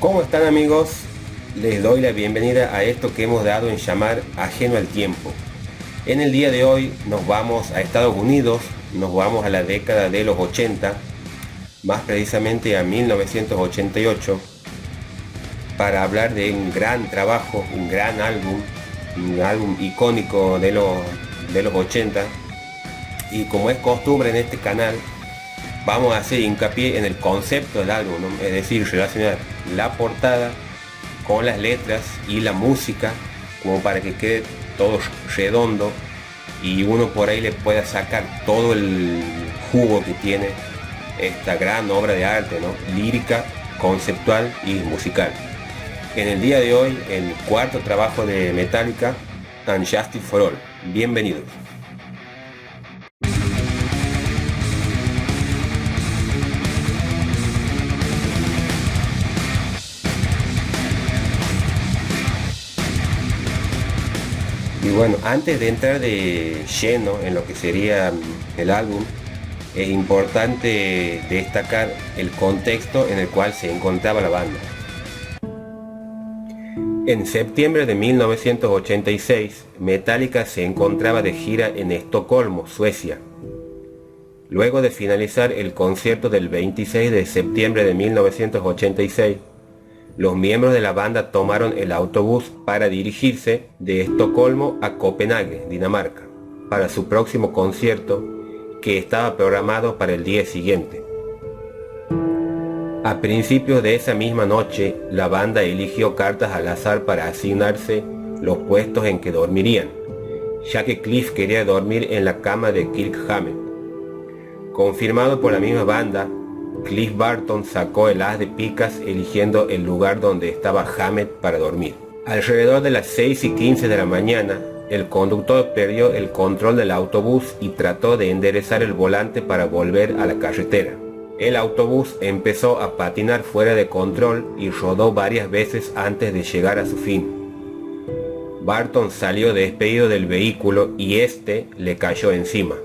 ¿Cómo están, amigos? Les doy la bienvenida a esto que hemos dado en llamar Ajeno al Tiempo. En el día de hoy nos vamos a Estados Unidos, nos vamos a la década de los 80, más precisamente a 1988, para hablar de un gran trabajo, un gran álbum, un álbum icónico de los 80. Y como es costumbre en este canal, vamos a hacer hincapié en el concepto del álbum, ¿no? Es decir, relacionar la portada con las letras y la música, como para que quede todo redondo y uno por ahí le pueda sacar todo el jugo que tiene esta gran obra de arte, ¿no? Lírica, conceptual y musical. En el día de hoy, el cuarto trabajo de Metallica, And Justice for All. Bienvenidos. Y bueno, antes de entrar de lleno en lo que sería el álbum, es importante destacar el contexto en el cual se encontraba la banda. En septiembre de 1986, Metallica se encontraba de gira en Estocolmo, Suecia. Luego de finalizar el concierto del 26 de septiembre de 1986, los miembros de la banda tomaron el autobús para dirigirse de Estocolmo a Copenhague, Dinamarca, para su próximo concierto, que estaba programado para el día siguiente. A principios de esa misma noche, la banda eligió cartas al azar para asignarse los puestos en que dormirían, ya que Cliff quería dormir en la cama de Kirk Hammett. Confirmado por la misma banda, Cliff Burton sacó el as de picas eligiendo el lugar donde estaba Hammett para dormir. Alrededor de las 6:15 de la mañana, el conductor perdió el control del autobús y trató de enderezar el volante para volver a la carretera. El autobús empezó a patinar fuera de control y rodó varias veces antes de llegar a su fin. Burton salió despedido del vehículo y este le cayó encima.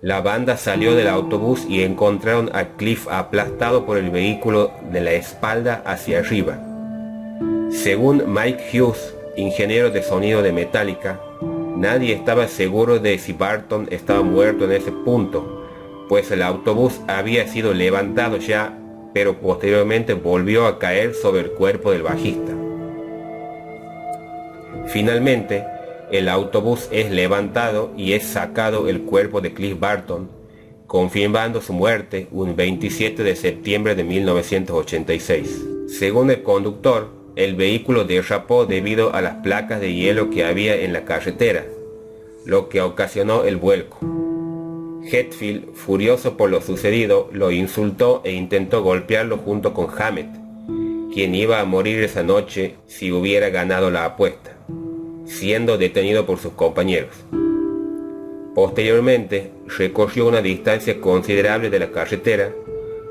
La banda salió del autobús y encontraron a Cliff aplastado por el vehículo de la espalda hacia arriba. Según Mike Hughes, ingeniero de sonido de Metallica, nadie estaba seguro de si Burton estaba muerto en ese punto, pues el autobús había sido levantado ya, pero posteriormente volvió a caer sobre el cuerpo del bajista. Finalmente, el autobús es levantado y es sacado el cuerpo de Cliff Burton, confirmando su muerte un 27 de septiembre de 1986. Según el conductor, el vehículo derrapó debido a las placas de hielo que había en la carretera, lo que ocasionó el vuelco. Hetfield, furioso por lo sucedido, lo insultó e intentó golpearlo junto con Hammett, quien iba a morir esa noche si hubiera ganado la apuesta, siendo detenido por sus compañeros. Posteriormente, recorrió una distancia considerable de la carretera,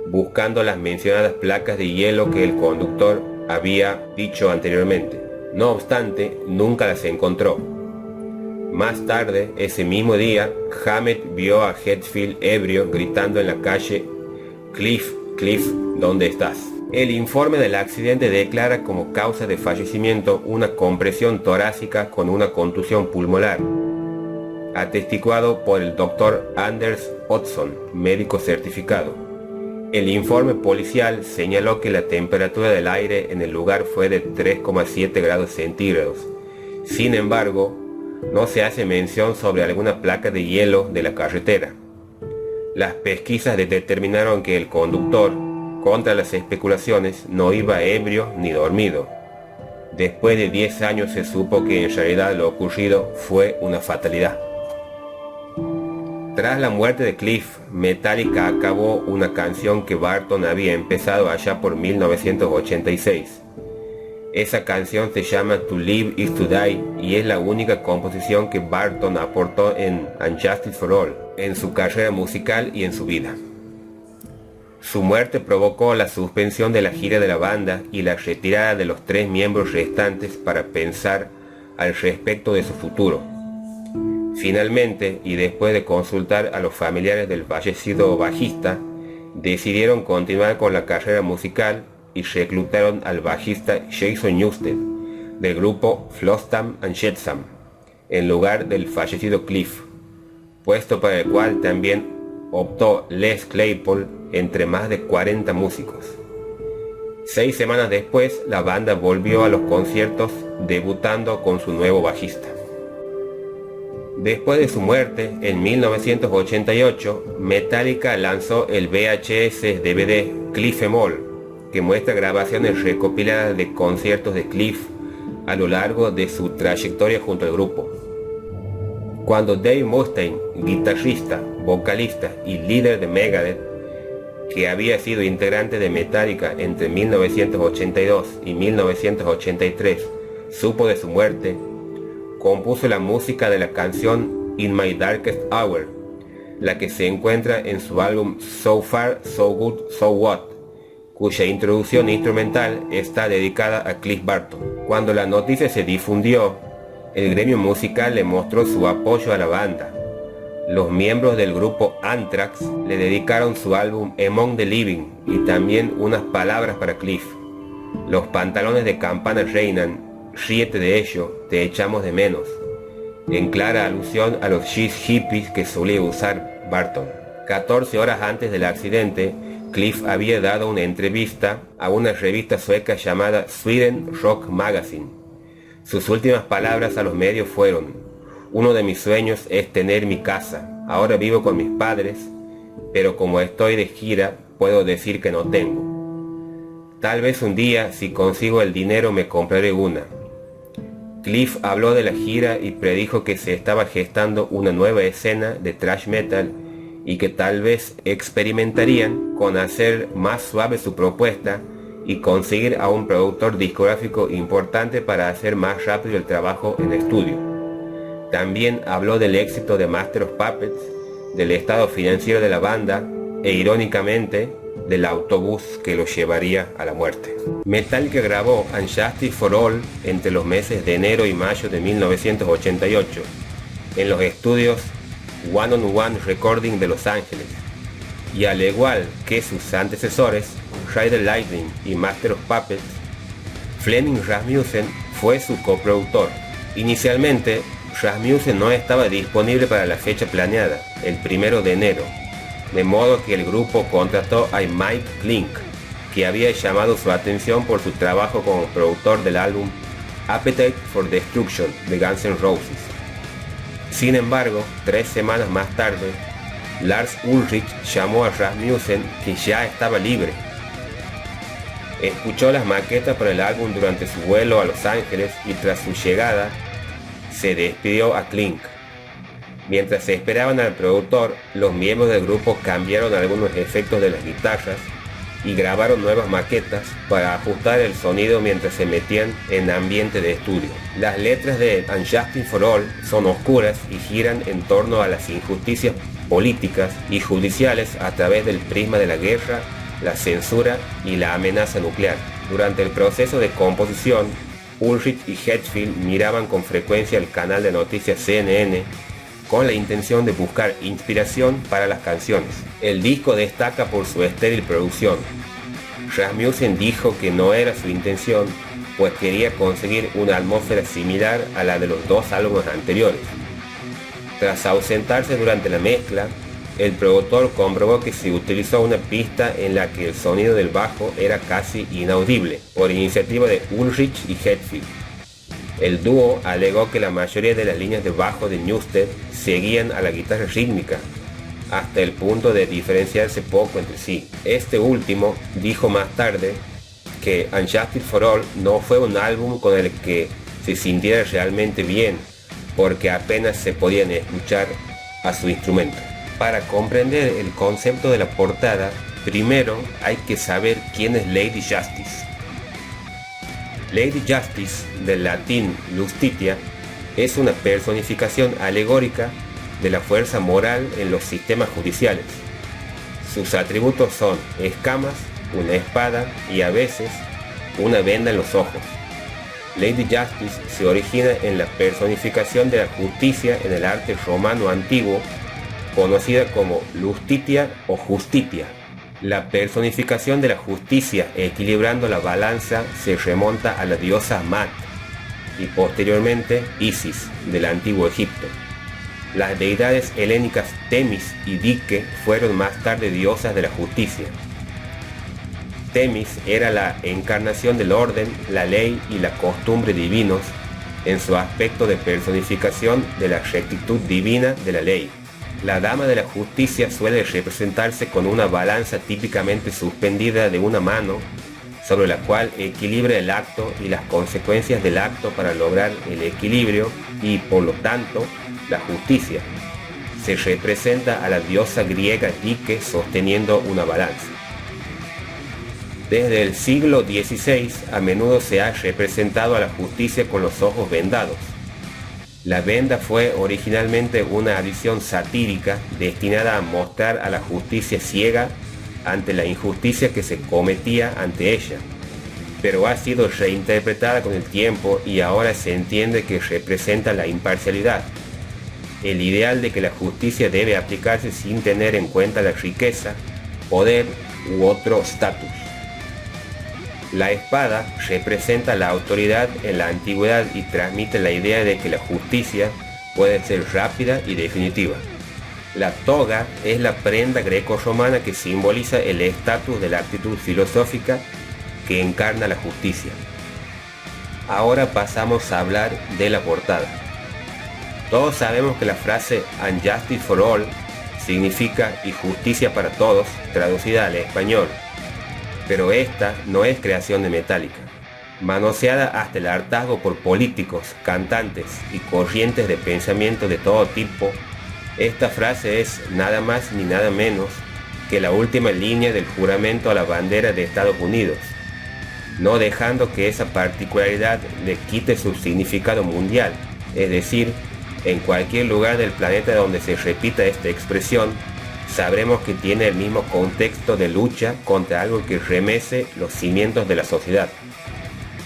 buscando las mencionadas placas de hielo que el conductor había dicho anteriormente. No obstante, nunca las encontró. Más tarde, ese mismo día, Hammett vio a Hetfield ebrio gritando en la calle: "Cliff, Cliff, ¿dónde estás?". El informe del accidente declara como causa de fallecimiento una compresión torácica con una contusión pulmonar, atestiguado por el Dr. Anders Oddsson, médico certificado. El informe policial señaló que la temperatura del aire en el lugar fue de 3,7 grados centígrados. Sin embargo, no se hace mención sobre alguna placa de hielo de la carretera. Las pesquisas determinaron que el conductor, contra las especulaciones, no iba ebrio ni dormido. Después de 10 años se supo que en realidad lo ocurrido fue una fatalidad. Tras la muerte de Cliff, Metallica acabó una canción que Burton había empezado allá por 1986. Esa canción se llama To Live is to Die y es la única composición que Burton aportó en And Justice for All, en su carrera musical y en su vida. Su muerte provocó la suspensión de la gira de la banda y la retirada de los 3 miembros restantes para pensar al respecto de su futuro. Finalmente, y después de consultar a los familiares del fallecido bajista, decidieron continuar con la carrera musical y reclutaron al bajista Jason Newsted del grupo Flotsam and Jetsam en lugar del fallecido Cliff, puesto para el cual también optó Les Claypool entre más de 40 músicos. 6 semanas después, la banda volvió a los conciertos debutando con su nuevo bajista. Después de su muerte, en 1988, Metallica lanzó el VHS DVD Cliff All, que muestra grabaciones recopiladas de conciertos de Cliff a lo largo de su trayectoria junto al grupo. Cuando Dave Mustaine, guitarrista, vocalista y líder de Megadeth, que había sido integrante de Metallica entre 1982 y 1983, supo de su muerte, compuso la música de la canción In My Darkest Hour, la que se encuentra en su álbum So Far, So Good, So What, cuya introducción instrumental está dedicada a Cliff Burton. Cuando la noticia se difundió, el gremio musical le mostró su apoyo a la banda. Los miembros del grupo Anthrax le dedicaron su álbum Among the Living y también unas palabras para Cliff. Los pantalones de campana reinan, ríete de ello, te echamos de menos, en clara alusión a los jeans hippies que solía usar Burton. 14 horas antes del accidente, Cliff había dado una entrevista a una revista sueca llamada Sweden Rock Magazine. Sus últimas palabras a los medios fueron: uno de mis sueños es tener mi casa, ahora vivo con mis padres, pero como estoy de gira, puedo decir que no tengo. Tal vez un día, si consigo el dinero, me compraré una. Cliff habló de la gira y predijo que se estaba gestando una nueva escena de thrash metal y que tal vez experimentarían con hacer más suave su propuesta y conseguir a un productor discográfico importante para hacer más rápido el trabajo en estudio. También habló del éxito de Master of Puppets, del estado financiero de la banda e, irónicamente, del autobús que lo llevaría a la muerte. Metallica grabó Unjustice for All entre los meses de enero y mayo de 1988 en los estudios One on One Recording de Los Ángeles, y al igual que sus antecesores Ride the Lightning y Master of Puppets, Flemming Rasmussen fue su coproductor. Inicialmente, Rasmussen no estaba disponible para la fecha planeada, el 1 de enero, de modo que el grupo contrató a Mike Klink, que había llamado su atención por su trabajo como productor del álbum Appetite for Destruction de Guns N' Roses. Sin embargo, 3 semanas más tarde, Lars Ulrich llamó a Rasmussen, que ya estaba libre. Escuchó las maquetas para el álbum durante su vuelo a Los Ángeles y tras su llegada, se despidió a Klink. Mientras se esperaban al productor, los miembros del grupo cambiaron algunos efectos de las guitarras y grabaron nuevas maquetas para ajustar el sonido mientras se metían en ambiente de estudio. Las letras de Unjustice for All son oscuras y giran en torno a las injusticias políticas y judiciales a través del prisma de la guerra, la censura y la amenaza nuclear. Durante el proceso de composición, Ulrich y Hetfield miraban con frecuencia el canal de noticias CNN con la intención de buscar inspiración para las canciones. El disco destaca por su estéril producción. Rasmussen dijo que no era su intención, pues quería conseguir una atmósfera similar a la de los 2 álbumes anteriores. Tras ausentarse durante la mezcla, el productor comprobó que se utilizó una pista en la que el sonido del bajo era casi inaudible, por iniciativa de Ulrich y Hetfield. El dúo alegó que la mayoría de las líneas de bajo de Newsted seguían a la guitarra rítmica, hasta el punto de diferenciarse poco entre sí. Este último dijo más tarde que Unjustice for All no fue un álbum con el que se sintiera realmente bien, porque apenas se podían escuchar a su instrumento. Para comprender el concepto de la portada, primero hay que saber quién es Lady Justice. Lady Justice, del latín Justitia, es una personificación alegórica de la fuerza moral en los sistemas judiciales. Sus atributos son escamas, una espada y a veces una venda en los ojos. Lady Justice se origina en la personificación de la justicia en el arte romano antiguo, conocida como Justitia o Justitia. La personificación de la justicia equilibrando la balanza se remonta a la diosa Mat y posteriormente Isis del antiguo Egipto. Las deidades helénicas Temis y Dike fueron más tarde diosas de la justicia. Temis era la encarnación del orden, la ley y la costumbre divinos en su aspecto de personificación de la rectitud divina de la ley. La dama de la justicia suele representarse con una balanza típicamente suspendida de una mano, sobre la cual equilibra el acto y las consecuencias del acto para lograr el equilibrio y, por lo tanto, la justicia. Se representa a la diosa griega Dike sosteniendo una balanza. Desde el siglo XVI a menudo se ha representado a la justicia con los ojos vendados. La venda fue originalmente una adición satírica destinada a mostrar a la justicia ciega ante la injusticia que se cometía ante ella, pero ha sido reinterpretada con el tiempo y ahora se entiende que representa la imparcialidad, el ideal de que la justicia debe aplicarse sin tener en cuenta la riqueza, poder u otro estatus. La espada representa la autoridad en la antigüedad y transmite la idea de que la justicia puede ser rápida y definitiva. La toga es la prenda greco-romana que simboliza el estatus de la actitud filosófica que encarna la justicia. Ahora pasamos a hablar de la portada. Todos sabemos que la frase "And justice for all" significa "y justicia para todos", traducida al español. Pero esta no es creación de Metallica. Manoseada hasta el hartazgo por políticos, cantantes y corrientes de pensamiento de todo tipo, esta frase es nada más ni nada menos que la última línea del juramento a la bandera de Estados Unidos, no dejando que esa particularidad le quite su significado mundial, es decir, en cualquier lugar del planeta donde se repita esta expresión, sabremos que tiene el mismo contexto de lucha contra algo que remece los cimientos de la sociedad.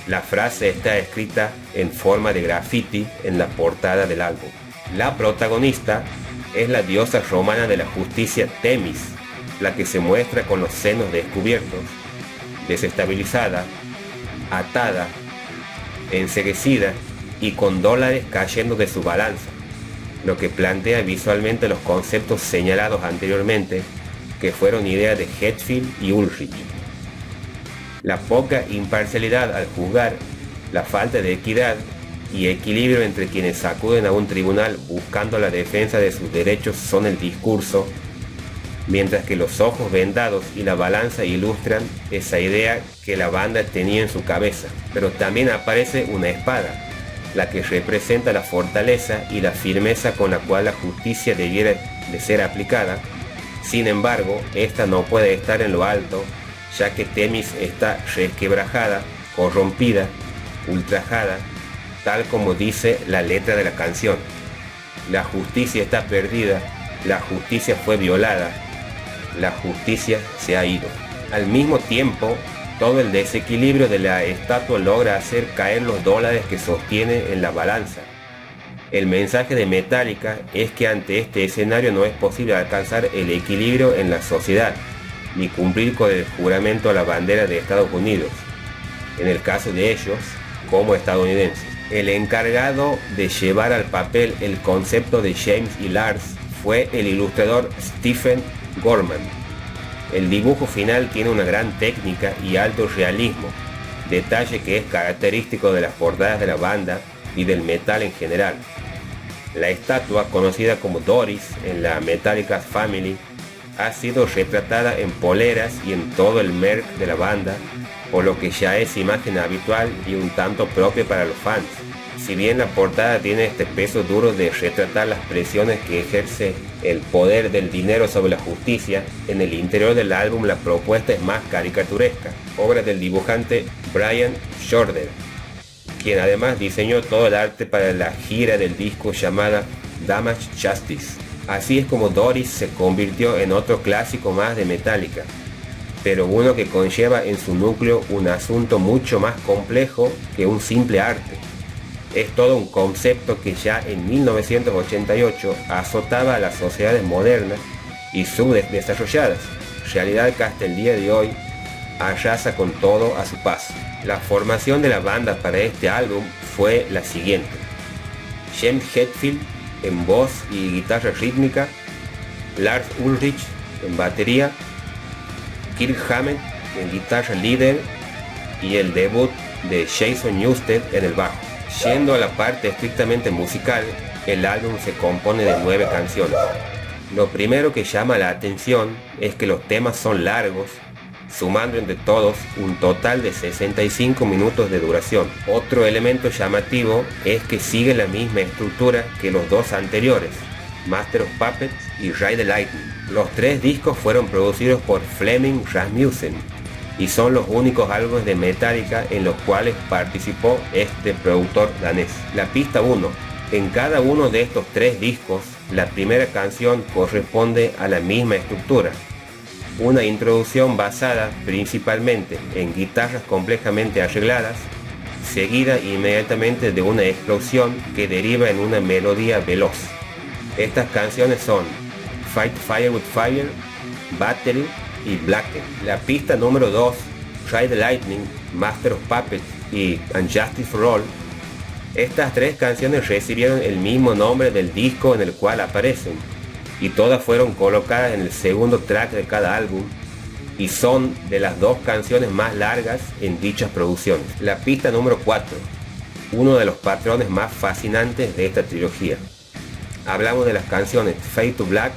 La frase está escrita en forma de graffiti en la portada del álbum. La protagonista es la diosa romana de la justicia Temis, la que se muestra con los senos descubiertos, desestabilizada, atada, enceguecida y con dólares cayendo de su balanza, lo que plantea visualmente los conceptos señalados anteriormente, que fueron ideas de Hetfield y Ulrich. La poca imparcialidad al juzgar, la falta de equidad y equilibrio entre quienes acuden a un tribunal buscando la defensa de sus derechos son el discurso, mientras que los ojos vendados y la balanza ilustran esa idea que la banda tenía en su cabeza. Pero también aparece una espada, la que representa la fortaleza y la firmeza con la cual la justicia debiera de ser aplicada. Sin embargo, esta no puede estar en lo alto, ya que Temis está resquebrajada, corrompida, ultrajada, tal como dice la letra de la canción. La justicia está perdida, la justicia fue violada, la justicia se ha ido. Al mismo tiempo, todo el desequilibrio de la estatua logra hacer caer los dólares que sostiene en la balanza. El mensaje de Metallica es que ante este escenario no es posible alcanzar el equilibrio en la sociedad, ni cumplir con el juramento a la bandera de Estados Unidos, en el caso de ellos, como estadounidenses. El encargado de llevar al papel el concepto de James y Lars fue el ilustrador Stephen Gorman. El dibujo final tiene una gran técnica y alto realismo, detalle que es característico de las portadas de la banda y del metal en general. La estatua, conocida como Doris en la Metallica Family, ha sido retratada en poleras y en todo el merch de la banda, por lo que ya es imagen habitual y un tanto propia para los fans. Si bien la portada tiene este peso duro de retratar las presiones que ejerce el poder del dinero sobre la justicia, en el interior del álbum la propuesta es más caricaturesca, obra del dibujante Brian Shorter, quien además diseñó todo el arte para la gira del disco llamada Damage Justice. Así es como Doris se convirtió en otro clásico más de Metallica, pero uno que conlleva en su núcleo un asunto mucho más complejo que un simple arte. Es todo un concepto que ya en 1988 azotaba a las sociedades modernas y subdesarrolladas, realidad que hasta el día de hoy arrasa con todo a su paso. La formación de la banda para este álbum fue la siguiente: James Hetfield en voz y guitarra rítmica, Lars Ulrich en batería, Kirk Hammett en guitarra líder y el debut de Jason Newsted en el bajo. Yendo a la parte estrictamente musical, el álbum se compone de 9 canciones. Lo primero que llama la atención es que los temas son largos, sumando entre todos un total de 65 minutos de duración. Otro elemento llamativo es que sigue la misma estructura que los dos anteriores, Master of Puppets y Ride the Lightning. Los 3 discos fueron producidos por Flemming Rasmussen y son los únicos álbumes de Metallica en los cuales participó este productor danés. La pista 1. En cada uno de estos 3 discos, la primera canción corresponde a la misma estructura. Una introducción basada principalmente en guitarras complejamente arregladas, seguida inmediatamente de una explosión que deriva en una melodía veloz. Estas canciones son Fight Fire with Fire, Battery y Blacken. La pista número 2, Ride the Lightning, Master of Puppets y Unjustice for All. Estas 3 canciones recibieron el mismo nombre del disco en el cual aparecen, y todas fueron colocadas en el segundo track de cada álbum, y son de las 2 canciones más largas en dichas producciones. La pista número 4, uno de los patrones más fascinantes de esta trilogía. Hablamos de las canciones Fade to Black,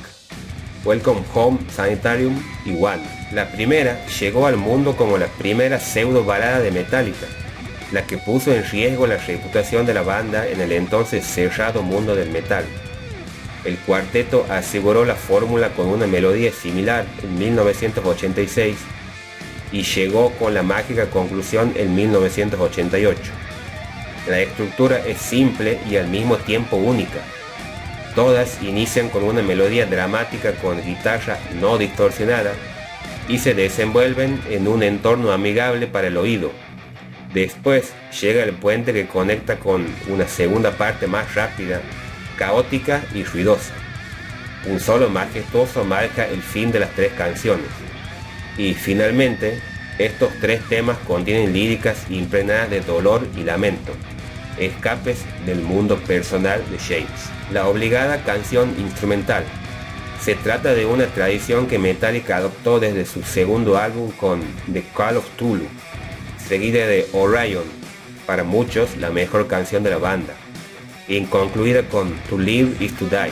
Welcome Home Sanitarium y One. La primera llegó al mundo como la primera pseudo balada de Metallica, la que puso en riesgo la reputación de la banda en el entonces cerrado mundo del metal. El cuarteto aseguró la fórmula con una melodía similar en 1986 y llegó con la mágica conclusión en 1988. La estructura es simple y al mismo tiempo única. Todas inician con una melodía dramática con guitarra no distorsionada y se desenvuelven en un entorno amigable para el oído. Después llega el puente que conecta con una segunda parte más rápida, caótica y ruidosa. Un solo majestuoso marca el fin de las 3 canciones. Y finalmente, estos 3 temas contienen líricas impregnadas de dolor y lamento, escapes del mundo personal de James. La obligada canción instrumental. Se trata de una tradición que Metallica adoptó desde su segundo álbum con The Call of Cthulhu, seguida de Orion, para muchos la mejor canción de la banda, y concluida con To Live is to Die.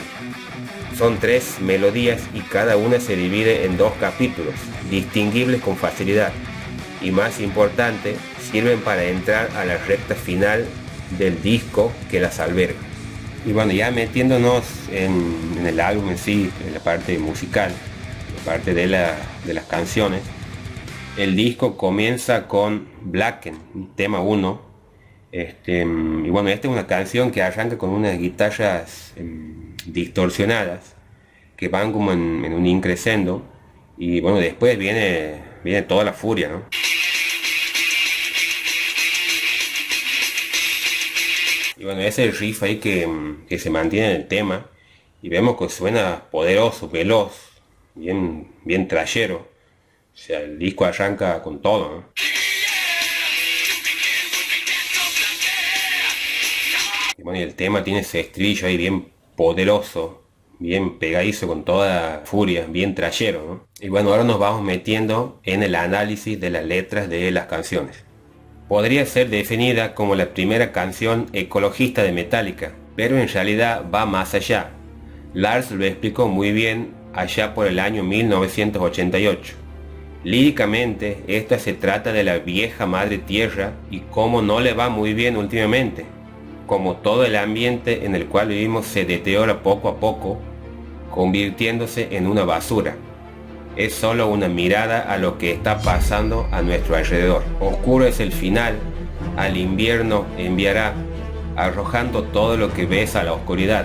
Son 3 melodías y cada una se divide en 2 capítulos, distinguibles con facilidad, y más importante, sirven para entrar a la recta final del disco que las alberga. Y bueno, ya metiéndonos en el álbum en sí, en la parte musical, la parte de las canciones, el disco comienza con Blacken, tema 1. Y bueno, esta es una canción que arranca con unas guitarras distorsionadas que van como en un increscendo, y bueno, después viene toda la furia, ¿no? Y bueno, ese es el riff ahí que se mantiene en el tema, y vemos que suena poderoso, veloz, bien trashero. O sea, el disco arranca con todo, ¿no? Y bueno, y el tema tiene ese estribillo ahí bien poderoso, bien pegadizo, con toda furia, bien trashero, ¿no? Y bueno, ahora nos vamos metiendo en el análisis de las letras de las canciones. Podría ser definida como la primera canción ecologista de Metallica, pero en realidad va más allá. Lars lo explicó muy bien allá por el año 1988. Líricamente, esta se trata de la vieja madre tierra y cómo no le va muy bien últimamente. Como todo el ambiente en el cual vivimos se deteriora poco a poco, convirtiéndose en una basura. Es solo una mirada a lo que está pasando a nuestro alrededor. Oscuro es el final, al invierno enviará, arrojando todo lo que ves a la oscuridad.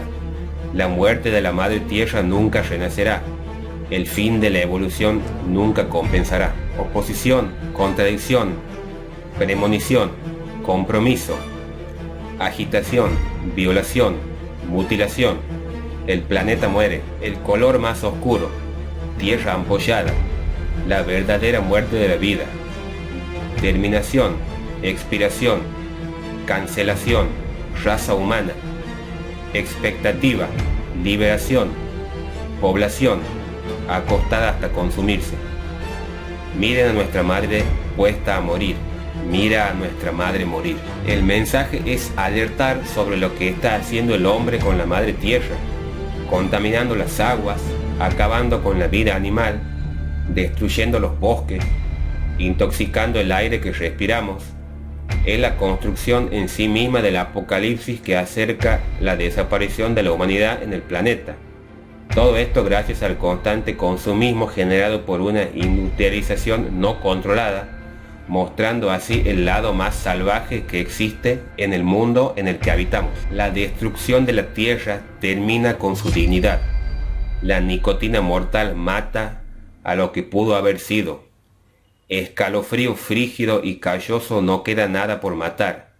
La muerte de la madre tierra nunca renacerá. El fin de la evolución nunca compensará. Oposición, contradicción, premonición, compromiso, agitación, violación, mutilación. El planeta muere, el color más oscuro, tierra ampollada, la verdadera muerte de la vida, terminación, expiración, cancelación, raza humana, expectativa, liberación, población, acostada hasta consumirse. Miren a nuestra madre puesta a morir, mira a nuestra madre morir. El mensaje es alertar sobre lo que está haciendo el hombre con la madre tierra, contaminando las aguas, acabando con la vida animal, destruyendo los bosques, intoxicando el aire que respiramos. Es la construcción en sí misma del apocalipsis que acerca la desaparición de la humanidad en el planeta. Todo esto gracias al constante consumismo generado por una industrialización no controlada, mostrando así el lado más salvaje que existe en el mundo en el que habitamos. La destrucción de la tierra termina con su dignidad. La nicotina mortal mata a lo que pudo haber sido. Escalofrío frígido y calloso, no queda nada por matar,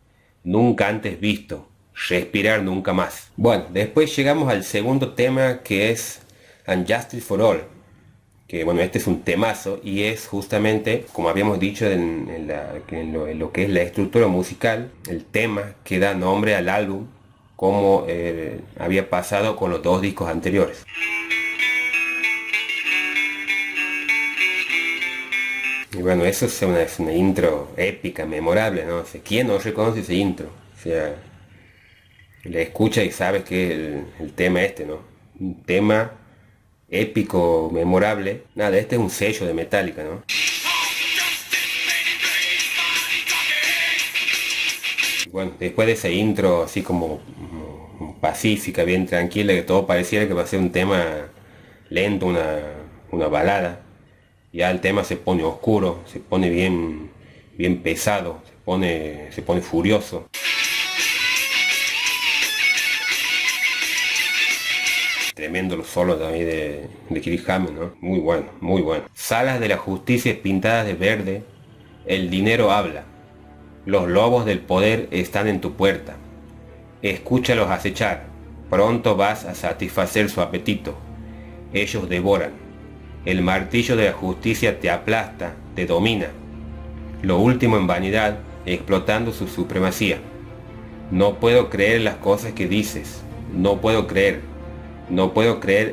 nunca antes visto, respirar nunca más. Bueno, después llegamos al segundo tema, que es And Justice for All, que bueno, este es un temazo y es justamente, como habíamos dicho en lo que es la estructura musical, el tema que da nombre al álbum, como había pasado con los dos discos anteriores. Y bueno, eso es una intro épica, memorable, ¿no? O sea, ¿quién no reconoce ese intro? O sea, le escucha y sabes que el tema este, ¿no? Un tema épico, memorable. Nada, este es un sello de Metallica, ¿no? Y bueno, después de ese intro así como pacífica, bien tranquila, que todo pareciera que va a ser un tema lento, una balada. Ya el tema se pone oscuro, se pone bien pesado, se pone furioso. Tremendo los solos también de Kirk Hammett, ¿no? Muy bueno, muy bueno. Salas de la justicia pintadas de verde, el dinero habla. Los lobos del poder están en tu puerta. Escúchalos acechar, pronto vas a satisfacer su apetito. Ellos devoran. El martillo de la justicia te aplasta, te domina. Lo último en vanidad, explotando su supremacía. No puedo creer las cosas que dices. No puedo creer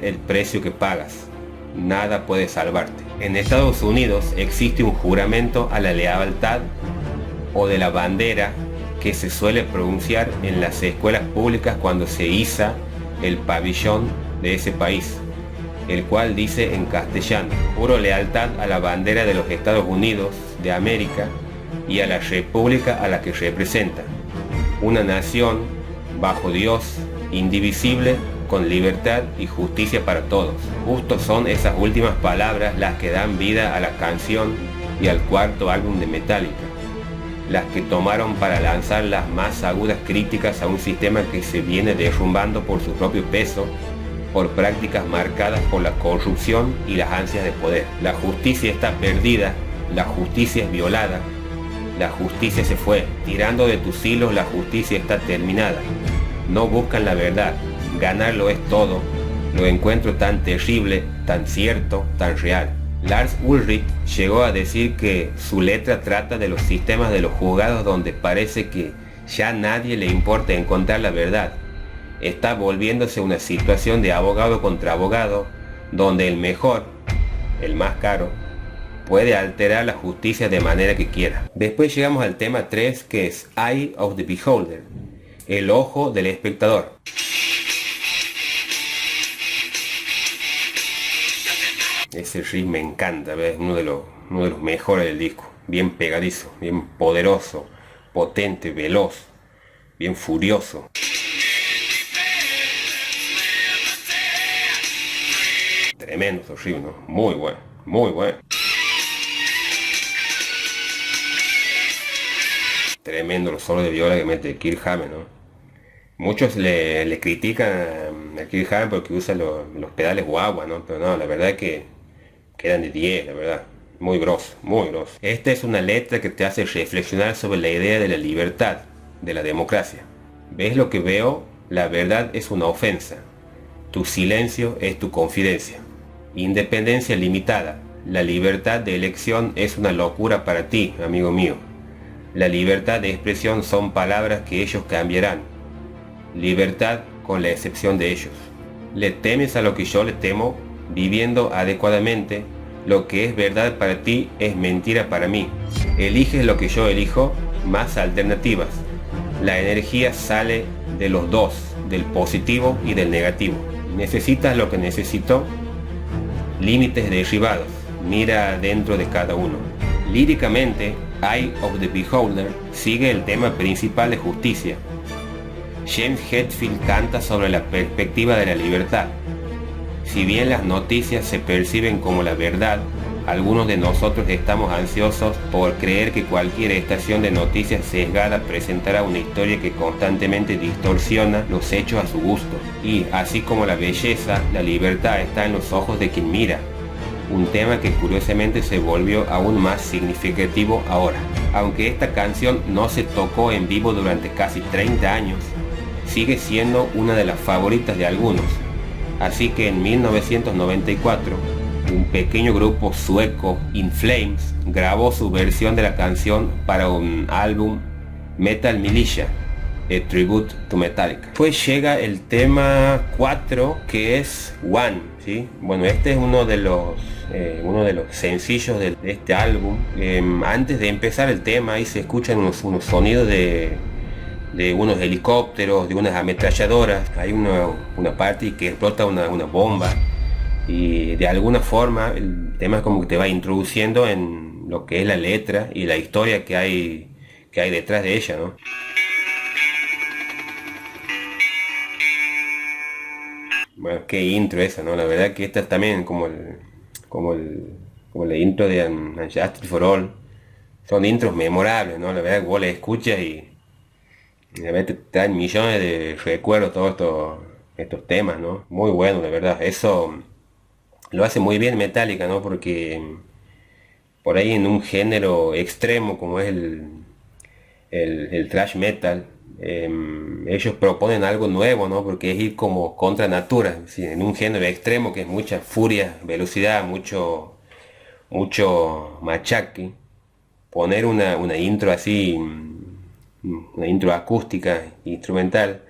el precio que pagas. Nada puede salvarte. En Estados Unidos existe un juramento a la lealtad o de la bandera que se suele pronunciar en las escuelas públicas cuando se iza el pabellón de ese país, el cual dice en castellano: juro lealtad a la bandera de los Estados Unidos de América y a la república a la que representa, una nación bajo Dios, indivisible, con libertad y justicia para todos. Justo son esas últimas palabras las que dan vida a la canción y al cuarto álbum de Metallica, las que tomaron para lanzar las más agudas críticas a un sistema que se viene derrumbando por su propio peso, por prácticas marcadas por la corrupción y las ansias de poder. La justicia está perdida, la justicia es violada, la justicia se fue. Tirando de tus hilos, la justicia está terminada. No buscan la verdad, ganarlo es todo. Lo encuentro tan terrible, tan cierto, tan real. Lars Ulrich llegó a decir que su letra trata de los sistemas de los juzgados donde parece que ya a nadie le importa encontrar la verdad. Está volviéndose una situación de abogado contra abogado, donde el mejor, el más caro, puede alterar la justicia de manera que quiera. Después llegamos al tema 3, que es Eye of the Beholder, el ojo del espectador. Ese riff me encanta, ¿ves? Uno de los mejores del disco. Bien pegadizo, bien poderoso, potente, veloz, bien furioso. Tremendo ese riff, ¿no? Muy bueno, muy bueno. Tremendo los solos de viola que mete Kirk Hammett, ¿no? Muchos le critican a Kirk Hammett porque usa los pedales guagua, ¿no? Pero no, la verdad es que quedan de 10, la verdad. Muy grosso, muy grosso. Esta es una letra que te hace reflexionar sobre la idea de la libertad, de la democracia. ¿Ves lo que veo? La verdad es una ofensa. Tu silencio es tu confidencia. Independencia limitada. la libertad de elección es una locura para ti, amigo mío. La libertad de expresión son palabras que ellos cambiarán. Libertad con la excepción de ellos. Le temes a lo que yo le temo, viviendo adecuadamente. Lo que es verdad para ti es mentira para mí. Eliges lo que yo elijo, más alternativas. La energía sale de los dos, del positivo y del negativo. Necesitas lo que necesito. Límites derribados. Mira dentro de cada uno. Líricamente, Eye of the Beholder sigue el tema principal de justicia. James Hetfield canta sobre la perspectiva de la libertad. Si bien las noticias se perciben como la verdad, algunos de nosotros estamos ansiosos por creer que cualquier estación de noticias sesgada presentará una historia que constantemente distorsiona los hechos a su gusto. Y, así como la belleza, la libertad está en los ojos de quien mira. Un tema que curiosamente se volvió aún más significativo ahora. Aunque esta canción no se tocó en vivo durante casi 30 años, sigue siendo una de las favoritas de algunos. Así que en 1994, un pequeño grupo sueco, In Flames, grabó su versión de la canción para un álbum Metal Militia, a Tribute to Metallica. Pues llega el tema 4, que es One, ¿sí? Bueno, este es uno de los sencillos de este álbum. Antes de empezar el tema, ahí se escuchan unos sonidos de unos helicópteros, de unas ametralladoras. Hay una parte que explota una bomba, y de alguna forma el tema es como que te va introduciendo en lo que es la letra y la historia que hay detrás de ella, ¿no? Bueno, qué intro esa, ¿no? La verdad que esta es también como la intro de Justice for All. Son intros memorables, ¿no? La verdad que vos le escuchas y la verdad te traen millones de recuerdos todos estos temas, ¿no? Muy bueno, de verdad. Eso lo hace muy bien Metallica, ¿no? Porque por ahí en un género extremo como es el thrash metal, ellos proponen algo nuevo, ¿no? Porque es ir como contra natura, ¿sí? En un género extremo que es mucha furia, velocidad, mucho machaque, poner una intro así, una intro acústica, instrumental,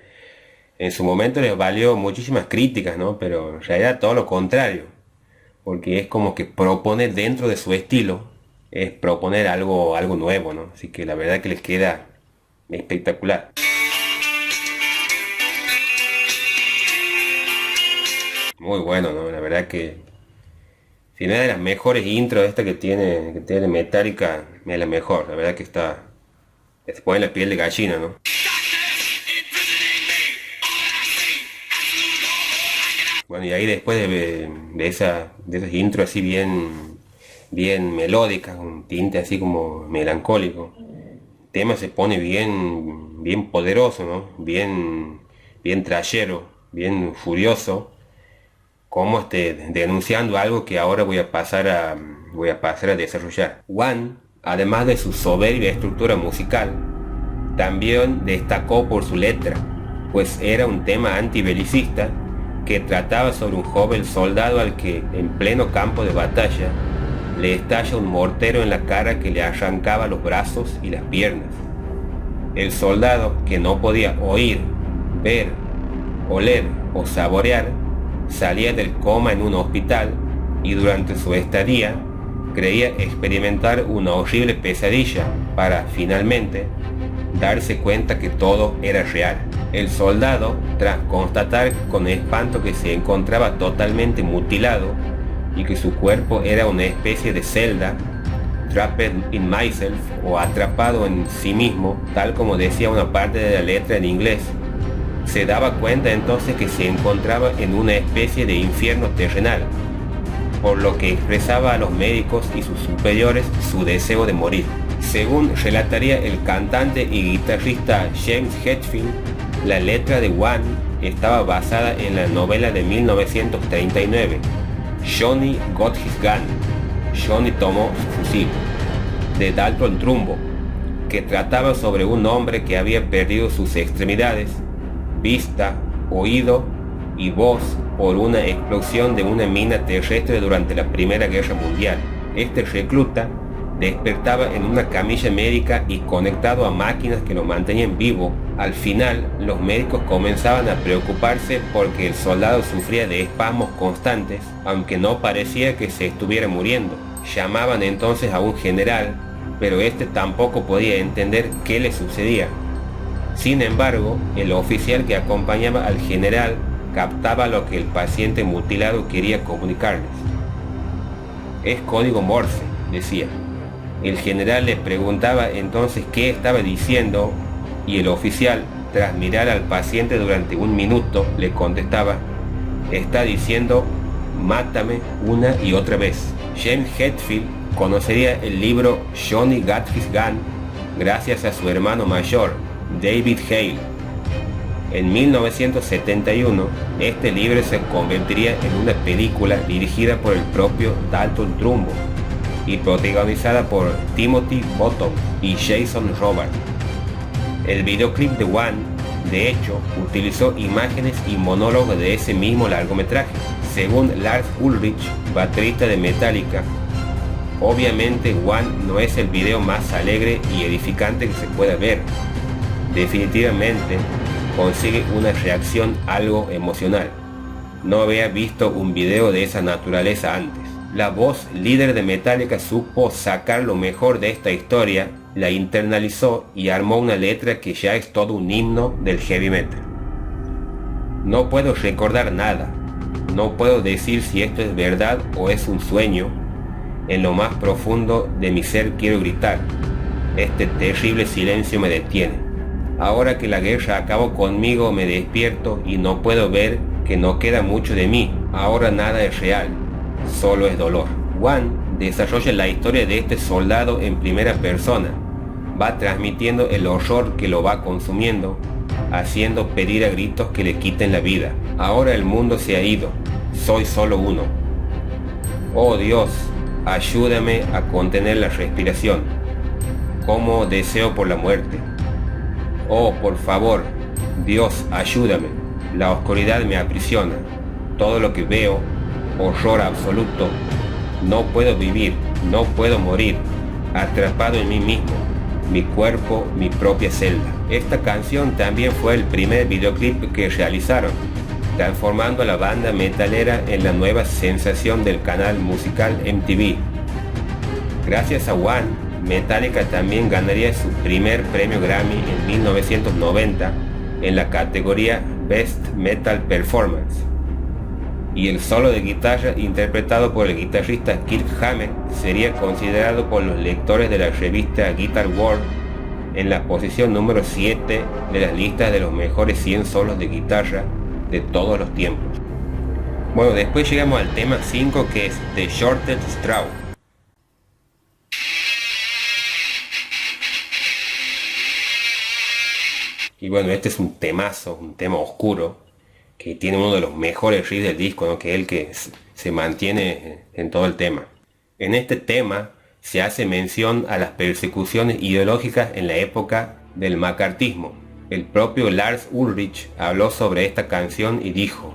en su momento les valió muchísimas críticas, ¿no? Pero en realidad todo lo contrario, porque es como que proponer dentro de su estilo, es proponer algo nuevo, ¿no? Así que la verdad que les queda espectacular. Muy bueno, ¿no? La verdad que si no es de las mejores intros esta que tiene Metallica, es la mejor. La verdad que se pone la piel de gallina, ¿no? Bueno, y ahí después de esas intros así bien melódicas, un tinte así como melancólico, el tema se pone bien poderoso, ¿no? Bien trayero, bien furioso, como denunciando algo que ahora voy a pasar a desarrollar. One, además de su soberbia estructura musical, también destacó por su letra, pues era un tema antibelicista que trataba sobre un joven soldado al que, en pleno campo de batalla, le estalla un mortero en la cara que le arrancaba los brazos y las piernas. El soldado, que no podía oír, ver, oler o saborear, salía del coma en un hospital y durante su estadía creía experimentar una horrible pesadilla para, finalmente, darse cuenta que todo era real. El soldado, tras constatar con espanto que se encontraba totalmente mutilado y que su cuerpo era una especie de celda, trapped in myself, o atrapado en sí mismo, tal como decía una parte de la letra en inglés, se daba cuenta entonces que se encontraba en una especie de infierno terrenal, por lo que expresaba a los médicos y sus superiores su deseo de morir. Según relataría el cantante y guitarrista James Hetfield, la letra de One estaba basada en la novela de 1939, Johnny Got His Gun, Johnny tomó su fusil, de Dalton Trumbo, que trataba sobre un hombre que había perdido sus extremidades, vista, oído y Voss por una explosión de una mina terrestre durante la Primera Guerra Mundial. Este recluta despertaba en una camilla médica y conectado a máquinas que lo mantenían vivo. Al final, los médicos comenzaban a preocuparse porque el soldado sufría de espasmos constantes, aunque no parecía que se estuviera muriendo. Llamaban entonces a un general, pero este tampoco podía entender qué le sucedía. Sin embargo, el oficial que acompañaba al general captaba lo que el paciente mutilado quería comunicarles. «Es código Morse», decía. El general le preguntaba entonces qué estaba diciendo y el oficial, tras mirar al paciente durante un minuto, le contestaba: «Está diciendo, mátame una y otra vez». James Hetfield conocería el libro Johnny Got His Gun gracias a su hermano mayor, David Hale. En 1971, este libro se convertiría en una película dirigida por el propio Dalton Trumbo y protagonizada por Timothy Bottom y Jason Robards. El videoclip de One, de hecho, utilizó imágenes y monólogos de ese mismo largometraje. Según Lars Ulrich, baterista de Metallica, obviamente One no es el video más alegre y edificante que se pueda ver. Definitivamente consigue una reacción algo emocional. No había visto un video de esa naturaleza antes. La voz líder de Metallica supo sacar lo mejor de esta historia, la internalizó y armó una letra que ya es todo un himno del heavy metal. No puedo recordar nada, no puedo decir si esto es verdad o es un sueño. En lo más profundo de mi ser quiero gritar. Este terrible silencio me detiene. Ahora que la guerra acabó conmigo me despierto y no puedo ver que no queda mucho de mí. Ahora nada es real. Solo es dolor. One desarrolla la historia de este soldado en primera persona. Va transmitiendo el horror que lo va consumiendo, haciendo pedir a gritos que le quiten la vida. Ahora el mundo se ha ido. Soy solo uno. Oh Dios, ayúdame a contener la respiración. Cómo deseo por la muerte. Oh, por favor, Dios, ayúdame. La oscuridad me aprisiona. Todo lo que veo, horror absoluto. No puedo vivir, no puedo morir, atrapado en mí mismo, mi cuerpo, mi propia celda. Esta canción también fue el primer videoclip que realizaron, transformando a la banda metalera en la nueva sensación del canal musical MTV. Gracias a One, Metallica también ganaría su primer premio Grammy en 1990 en la categoría Best Metal Performance. Y el solo de guitarra interpretado por el guitarrista Kirk Hammett sería considerado por los lectores de la revista Guitar World en la posición número 7 de las listas de los mejores 100 solos de guitarra de todos los tiempos. Bueno, después llegamos al tema 5, que es The Shortest Straw. Y bueno, este es un temazo, un tema oscuro, que tiene uno de los mejores riffs del disco, ¿no? Que es el que se mantiene en todo el tema. En este tema se hace mención a las persecuciones ideológicas en la época del macartismo. El propio Lars Ulrich habló sobre esta canción y dijo: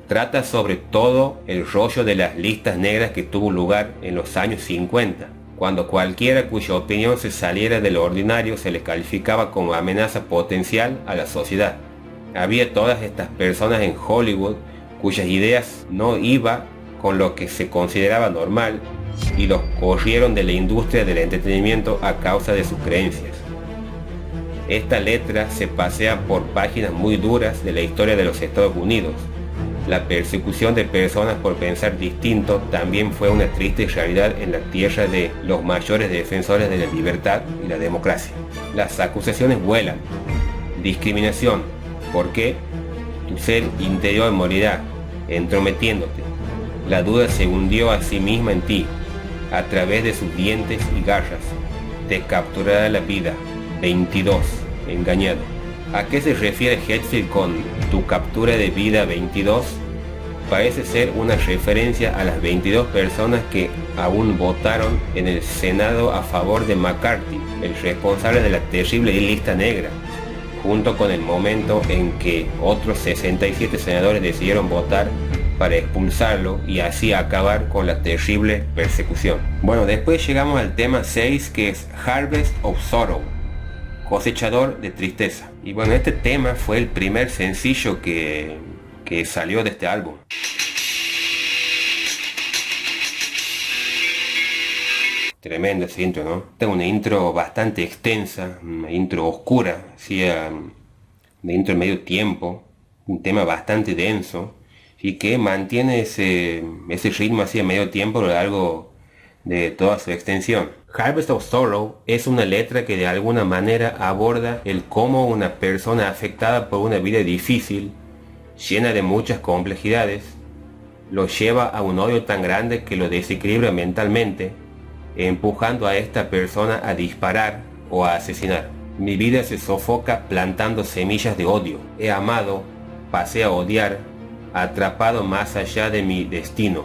trata sobre todo el rollo de las listas negras que tuvo lugar en los años 50, cuando cualquiera cuya opinión se saliera de lo ordinario se le calificaba como amenaza potencial a la sociedad. Había todas estas personas en Hollywood cuyas ideas no iban con lo que se consideraba normal y los corrieron de la industria del entretenimiento a causa de sus creencias. Esta letra se pasea por páginas muy duras de la historia de los Estados Unidos. La persecución de personas por pensar distinto también fue una triste realidad en la tierra de los mayores defensores de la libertad y la democracia. Las acusaciones vuelan. Discriminación. ¿Por qué? Tu ser interior morirá, entrometiéndote. La duda se hundió a sí misma en ti, a través de sus dientes y garras. Te capturará la vida. 22. Engañado. ¿A qué se refiere Hetfield con tu captura de vida 22? Parece ser una referencia a las 22 personas que aún votaron en el Senado a favor de McCarthy, el responsable de la terrible lista negra. junto con el momento en que otros 67 senadores decidieron votar para expulsarlo y así acabar con la terrible persecución. Bueno, después llegamos al tema 6, que es Harvest of Sorrow, cosechador de tristeza. Y bueno, este tema fue el primer sencillo que salió de este álbum. Tremendo ese intro, ¿no? Tengo una intro bastante extensa, una intro oscura, ¿sí? De intro en medio tiempo, un tema bastante denso y que mantiene ese ritmo así a medio tiempo a lo largo de toda su extensión. Harvest of Sorrow es una letra que de alguna manera aborda el cómo una persona afectada por una vida difícil, llena de muchas complejidades, lo lleva a un odio tan grande que lo desequilibra mentalmente, empujando a esta persona a disparar o a asesinar. Mi vida se sofoca plantando semillas de odio. He amado, pasé a odiar, atrapado más allá de mi destino.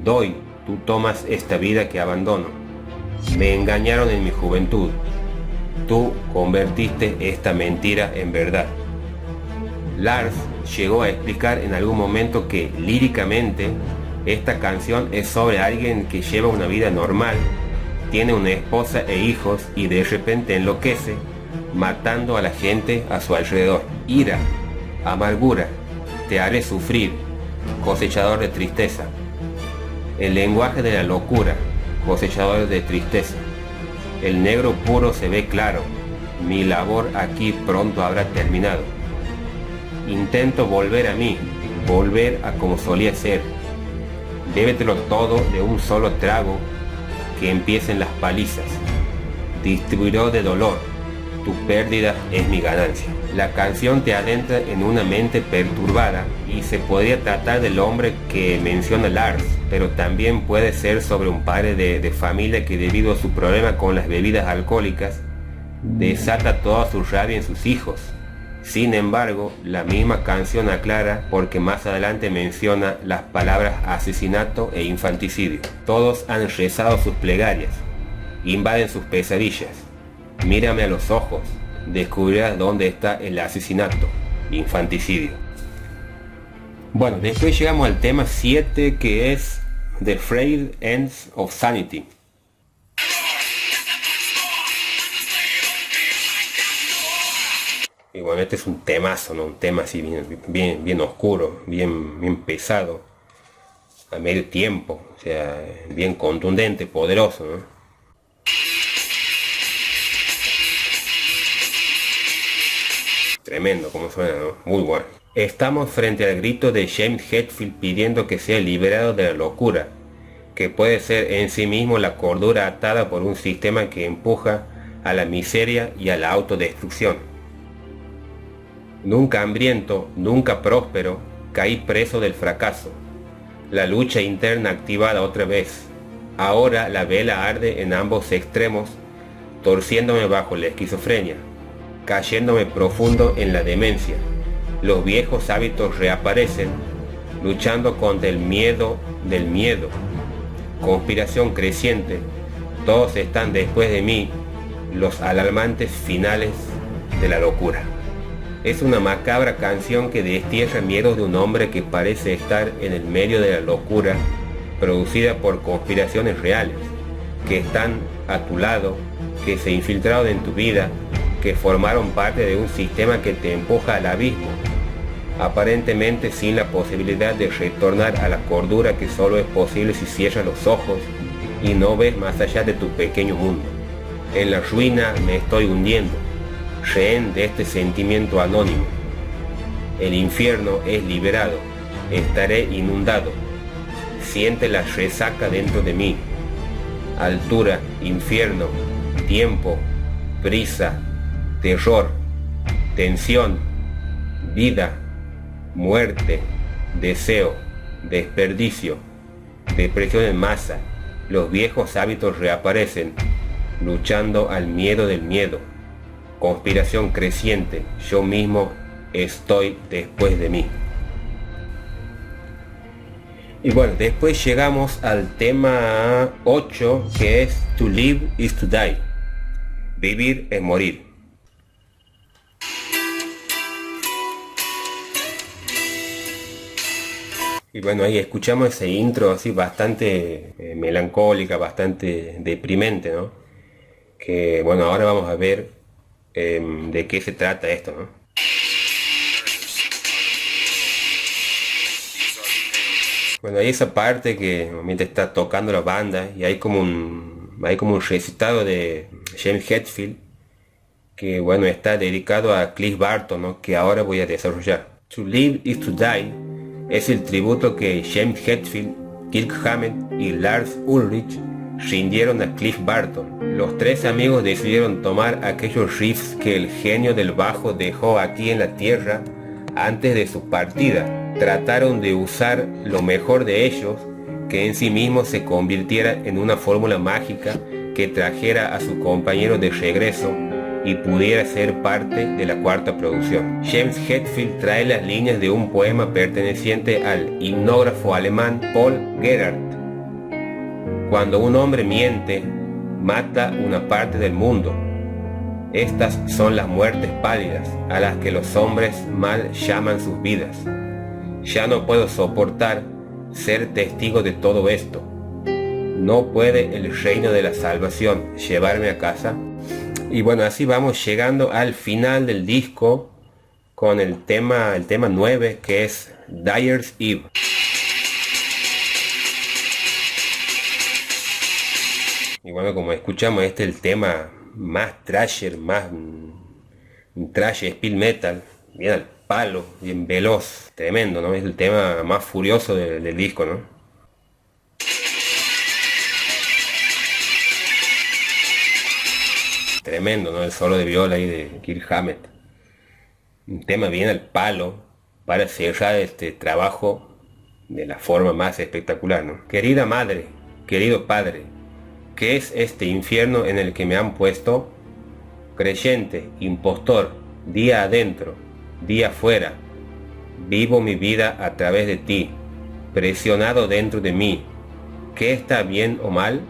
Doy, tú tomas esta vida que abandono. Me engañaron en mi juventud. Tú convertiste esta mentira en verdad. Lars llegó a explicar en algún momento que líricamente esta canción es sobre alguien que lleva una vida normal, tiene una esposa e hijos y de repente enloquece, matando a la gente a su alrededor. Ira, amargura, te haré sufrir, cosechador de tristeza. El lenguaje de la locura, cosechador de tristeza. El negro puro se ve claro, mi labor aquí pronto habrá terminado. Intento volver a mí, volver a como solía ser. Bébetelo todo de un solo trago, que empiecen las palizas. Distribuidor de dolor, tu pérdida es mi ganancia. La canción te adentra en una mente perturbada y se podría tratar del hombre que menciona Lars, pero también puede ser sobre un padre de familia que debido a su problema con las bebidas alcohólicas desata toda su rabia en sus hijos. Sin embargo, la misma canción aclara porque más adelante menciona las palabras asesinato e infanticidio. Todos han rezado sus plegarias, invaden sus pesadillas. Mírame a los ojos, descubrirás dónde está el asesinato, infanticidio. Bueno, después llegamos al tema 7, que es The Frayed Ends of Sanity. Y bueno, este es un temazo, ¿no? Un tema así bien oscuro, bien pesado, a medio tiempo, o sea, bien contundente, poderoso, ¿no? Tremendo como suena, ¿no? Muy bueno. Estamos frente al grito de James Hetfield pidiendo que sea liberado de la locura, que puede ser en sí mismo la cordura atada por un sistema que empuja a la miseria y a la autodestrucción. Nunca hambriento, nunca próspero, caí preso del fracaso. La lucha interna activada otra vez. Ahora la vela arde en ambos extremos, torciéndome bajo la esquizofrenia, cayéndome profundo en la demencia. Los viejos hábitos reaparecen, luchando contra el miedo del miedo. Conspiración creciente, todos están después de mí, los alarmantes finales de la locura. Es una macabra canción que destierra miedos de un hombre que parece estar en el medio de la locura, producida por conspiraciones reales, que están a tu lado, que se infiltraron en tu vida, que formaron parte de un sistema que te empuja al abismo, aparentemente sin la posibilidad de retornar a la cordura que solo es posible si cierras los ojos y no ves más allá de tu pequeño mundo. En la ruina me estoy hundiendo, rehén de este sentimiento anónimo. El infierno es liberado, estaré inundado. Siente la resaca dentro de mí. Altura, infierno, tiempo, prisa, terror, tensión, vida, muerte, deseo, desperdicio, depresión en masa. Los viejos hábitos reaparecen, luchando al miedo del miedo. Conspiración creciente, yo mismo estoy después de mí. Y bueno, después llegamos al tema 8, que es To Live is to Die. Vivir es morir. Y bueno, ahí escuchamos ese intro así bastante melancólica, bastante deprimente, ¿no? Que bueno, ahora vamos a ver de qué se trata esto, ¿no? Bueno, hay esa parte que mientras está tocando la banda y hay como un recitado de James Hetfield que bueno, está dedicado a Cliff Barton, ¿no? Que ahora voy a desarrollar. To Live is to Die es el tributo que James Hetfield, Kirk Hammett y Lars Ulrich rindieron a Cliff Barton. Los tres amigos decidieron tomar aquellos riffs que el genio del bajo dejó aquí en la tierra antes de su partida. Trataron de usar lo mejor de ellos, que en sí mismo se convirtiera en una fórmula mágica que trajera a su compañero de regreso y pudiera ser parte de la cuarta producción. James Hetfield trae las líneas de un poema perteneciente al himnógrafo alemán Paul Gerhardt. Cuando un hombre miente, mata una parte del mundo. Estas son las muertes pálidas a las que los hombres mal llaman sus vidas. Ya no puedo soportar ser testigo de todo esto. ¿No puede el reino de la salvación llevarme a casa? Y bueno, así vamos llegando al final del disco con el tema 9, que es Dyer's Eve. Y bueno, como escuchamos, este es el tema más thrasher, más thrash speed metal, bien al palo, bien veloz, tremendo, ¿no? Es el tema más furioso del disco, ¿no? Tremendo, ¿no? El solo de viola ahí de Kirk Hammett. Un tema bien al palo para cerrar este trabajo de la forma más espectacular, ¿no? Querida madre, querido padre, ¿qué es este infierno en el que me han puesto? Creyente, impostor, día adentro, día afuera. Vivo mi vida a través de ti, presionado dentro de mí. ¿Qué está bien o mal?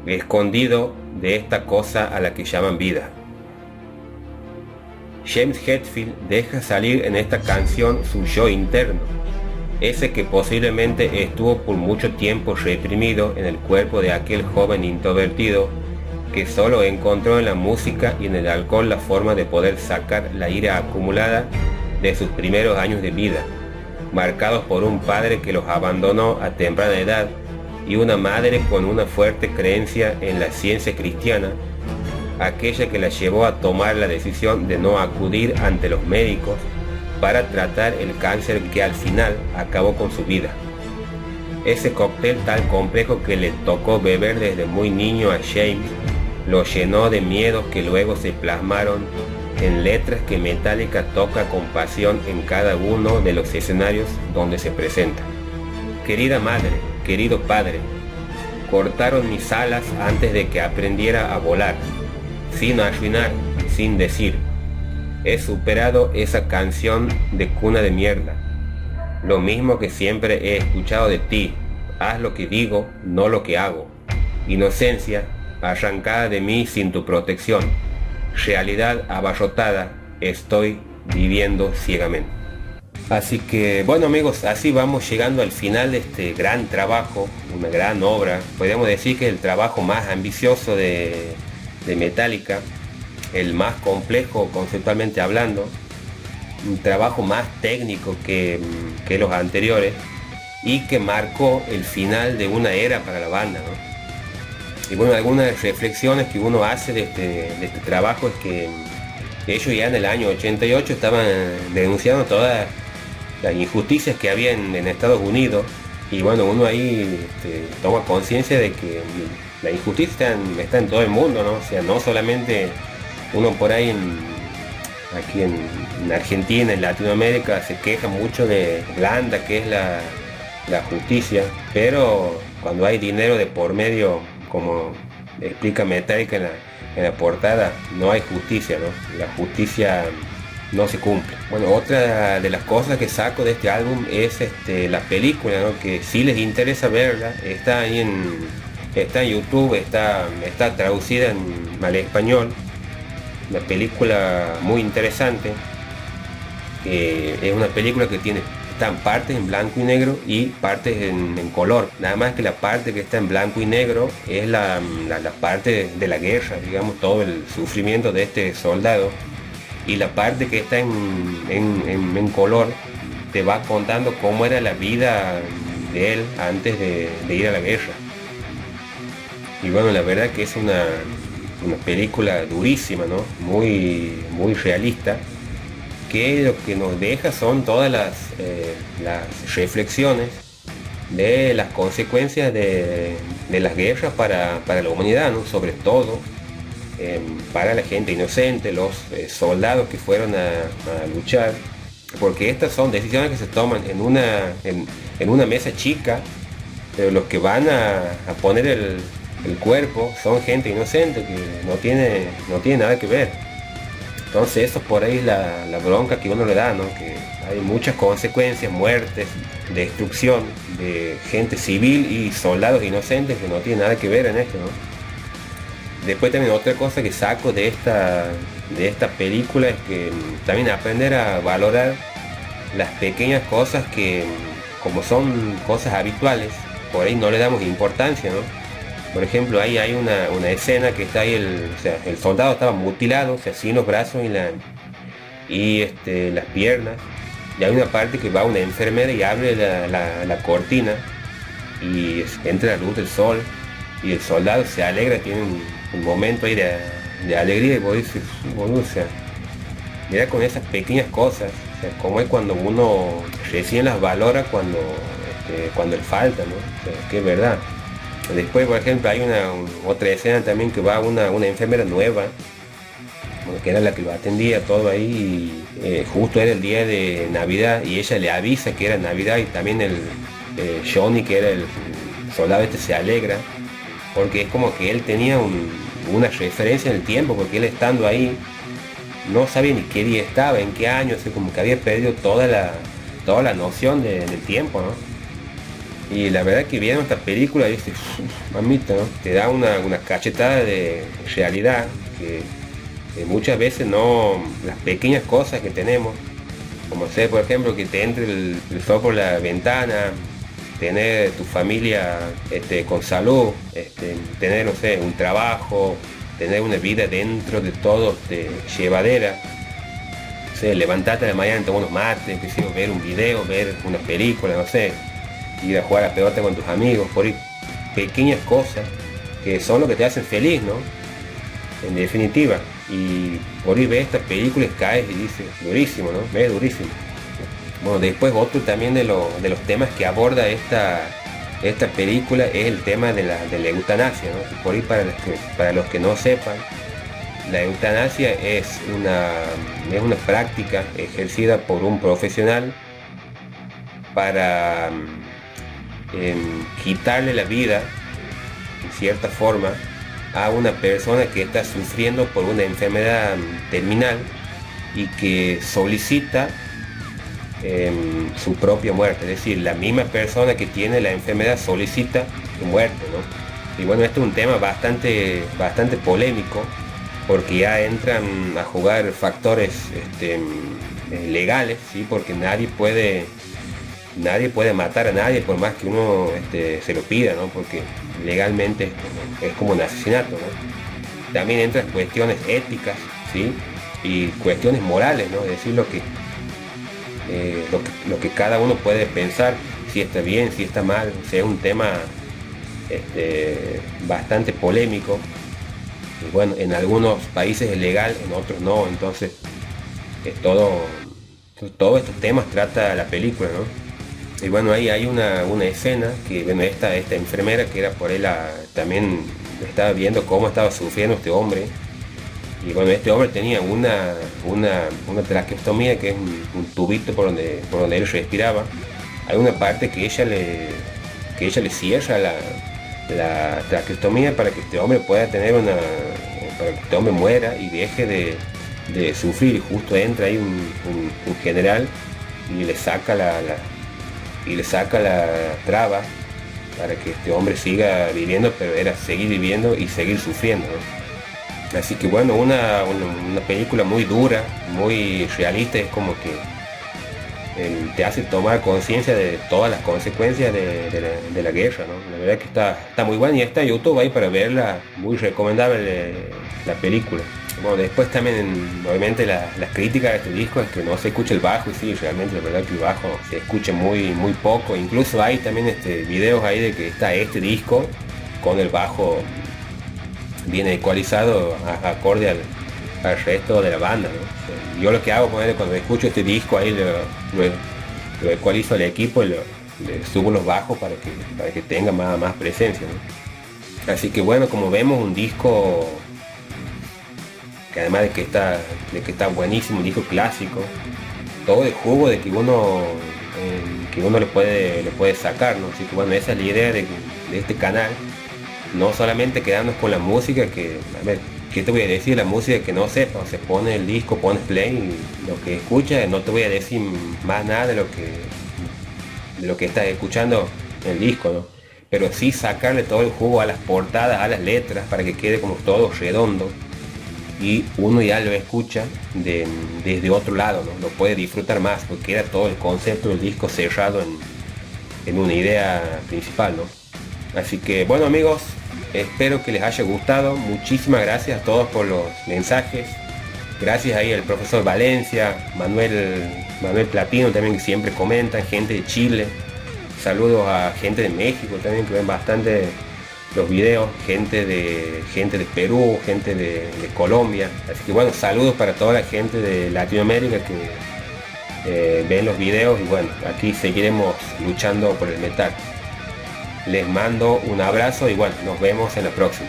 Escondido de esta cosa a la que llaman vida. James Hetfield deja salir en esta canción su yo interno, ese que posiblemente estuvo por mucho tiempo reprimido en el cuerpo de aquel joven introvertido que solo encontró en la música y en el alcohol la forma de poder sacar la ira acumulada de sus primeros años de vida, marcados por un padre que los abandonó a temprana edad y una madre con una fuerte creencia en la ciencia cristiana, aquella que la llevó a tomar la decisión de no acudir ante los médicos para tratar el cáncer que al final acabó con su vida. Ese cóctel tan complejo que le tocó beber desde muy niño a James lo llenó de miedos que luego se plasmaron en letras que Metallica toca con pasión en cada uno de los escenarios donde se presenta. Querida madre, querido padre, cortaron mis alas antes de que aprendiera a volar, sin arruinar, sin decir. He superado esa canción de cuna de mierda. Lo mismo que siempre he escuchado de ti. Haz lo que digo, no lo que hago. Inocencia, arrancada de mí sin tu protección. Realidad abarrotada, estoy viviendo ciegamente. Así que bueno amigos, así vamos llegando al final de este gran trabajo, una gran obra. Podemos decir que es el trabajo más ambicioso de Metallica, el más complejo conceptualmente hablando, un trabajo más técnico que los anteriores y que marcó el final de una era para la banda, ¿no? Y bueno, algunas reflexiones que uno hace de este trabajo es que ellos ya en el año 88 estaban denunciando todas las injusticias que había en Estados Unidos, y bueno, uno ahí toma conciencia de que la injusticia está en todo el mundo, ¿no? O sea, no solamente uno por ahí aquí en Argentina, en Latinoamérica, se queja mucho de blanda que es la justicia, pero cuando hay dinero de por medio, como explica Metallica en la portada, no hay justicia, ¿no? La justicia no se cumple. Bueno, otra de las cosas que saco de este álbum es la película, ¿no? Que si les interesa verla, está ahí está en YouTube, está traducida al español. Una película muy interesante, es una película que tiene están partes en blanco y negro y partes en color. Nada más que la parte que está en blanco y negro es la parte de la guerra, digamos, todo el sufrimiento de este soldado. Y la parte que está en color te va contando cómo era la vida de él antes de ir a la guerra. Y bueno, la verdad que es una película durísima, ¿no? Muy realista, que lo que nos deja son todas las reflexiones de las consecuencias de las guerras para la humanidad, ¿no? Sobre todo para la gente inocente, los soldados que fueron a luchar, porque estas son decisiones que se toman en una mesa chica, pero los que van a poner el cuerpo son gente inocente que no tiene nada que ver. Entonces eso por ahí es la bronca que uno le da, ¿no? Que hay muchas consecuencias, muertes, destrucción de gente civil y soldados inocentes que no tienen nada que ver en esto, ¿no? Después también otra cosa que saco de esta película es que también aprender a valorar las pequeñas cosas que, como son cosas habituales, por ahí no le damos importancia, ¿no? Por ejemplo, ahí hay una escena que está ahí, el soldado estaba mutilado, o sea, sin los brazos y las piernas, y hay una parte que va una enfermera y abre la cortina y entra la luz del sol y el soldado se alegra, tiene un momento ahí de alegría, y vos dices, boludo, o sea, mira con esas pequeñas cosas, o sea, como es cuando uno recién las valora cuando le falta, ¿no? O sea, que es verdad. Después, por ejemplo, hay otra escena también que va una enfermera nueva, bueno, que era la que lo atendía todo ahí, y justo era el día de Navidad y ella le avisa que era Navidad, y también Johnny, que era el soldado se alegra, porque es como que él tenía una referencia en el tiempo, porque él estando ahí no sabía ni qué día estaba, en qué año, así como que había perdido toda la noción del tiempo, ¿no? Y la verdad que viendo esta película dices, mamita, ¿no? Te da una cachetada de realidad que muchas veces no, las pequeñas cosas que tenemos, como ser, por ejemplo, que te entre el sol por la ventana, tener tu familia con salud, tener, no sé, un trabajo, tener una vida dentro de todo llevadera, no sé, levantarte a la mañana, tomar unos mates, que sé yo, ver un video, ver una película, no sé, ir a jugar a la pelota con tus amigos, por ahí pequeñas cosas que son lo que te hacen feliz, ¿no? En definitiva. Y por ahí ves estas películas, caes y dices, durísimo, ¿no? Ves, durísimo. Bueno, después otro también de los temas que aborda esta película es el tema de la eutanasia, ¿no? Y por ahí para los que no sepan, la eutanasia es una práctica ejercida por un profesional para quitarle la vida, en cierta forma, a una persona que está sufriendo por una enfermedad terminal y que solicita su propia muerte, es decir, la misma persona que tiene la enfermedad solicita su muerte, ¿no? Y bueno, este es un tema bastante polémico, porque ya entran a jugar factores legales, ¿sí? Porque nadie puede matar a nadie por más que uno se lo pida, ¿no? Porque legalmente es como un asesinato, ¿no? También entran cuestiones éticas, ¿sí? Y cuestiones morales, ¿no? Es decir, lo que cada uno puede pensar, si está bien, si está mal. O sea, es un tema bastante polémico. Y bueno, en algunos países es legal, en otros no. Entonces todos estos temas trata la película, ¿no? Y bueno, ahí hay una escena que, bueno, esta enfermera que era por él, también estaba viendo cómo estaba sufriendo este hombre. Y bueno, este hombre tenía una traqueostomía, que es un tubito por donde él respiraba. Hay una parte que ella le cierra la traqueostomía para que este hombre pueda tener para que este hombre muera y deje de sufrir. Y justo entra ahí un general y le saca la traba para que este hombre siga viviendo, pero era seguir viviendo y seguir sufriendo, ¿no? Así que bueno, una película muy dura, muy realista, es como que te hace tomar conciencia de todas las consecuencias de la guerra, ¿no? La verdad que está muy buena y está en YouTube ahí para verla, muy recomendable la película. Bueno, después también, obviamente, las críticas de este disco es que no se escucha el bajo, y sí, realmente la verdad que el bajo se escucha muy poco. Incluso hay también videos ahí de que está este disco con el bajo bien ecualizado acorde al resto de la banda, ¿no? Yo lo que hago, ponerle, cuando escucho este disco ahí lo ecualizo al equipo y le subo los bajos para que tenga más presencia, ¿no? Así que bueno, como vemos, un disco que además de que está buenísimo, un disco clásico, todo el jugo de que uno le puede sacar, ¿no? Así que bueno, esa es la idea de este canal, no solamente quedarnos con la música, que a ver, ¿qué te voy a decir? La música que no sepa, se pone el disco, pones play y lo que escuchas, no te voy a decir más nada de lo que estás escuchando en el disco, ¿no? Pero sí sacarle todo el jugo a las portadas, a las letras, para que quede como todo redondo y uno ya lo escucha desde otro lado, ¿no? Lo puede disfrutar más porque era todo el concepto del disco cerrado en una idea principal, ¿no? Así que bueno, amigos, espero que les haya gustado. Muchísimas gracias a todos por los mensajes. Gracias ahí al profesor Valencia, Manuel Platino también, que siempre comentan, gente de Chile. Saludos a gente de México también, que ven bastante los videos, gente de Perú, gente de Colombia. Así que bueno, saludos para toda la gente de Latinoamérica que ven los videos, y bueno, aquí seguiremos luchando por el metal. Les mando un abrazo y bueno, nos vemos en la próxima.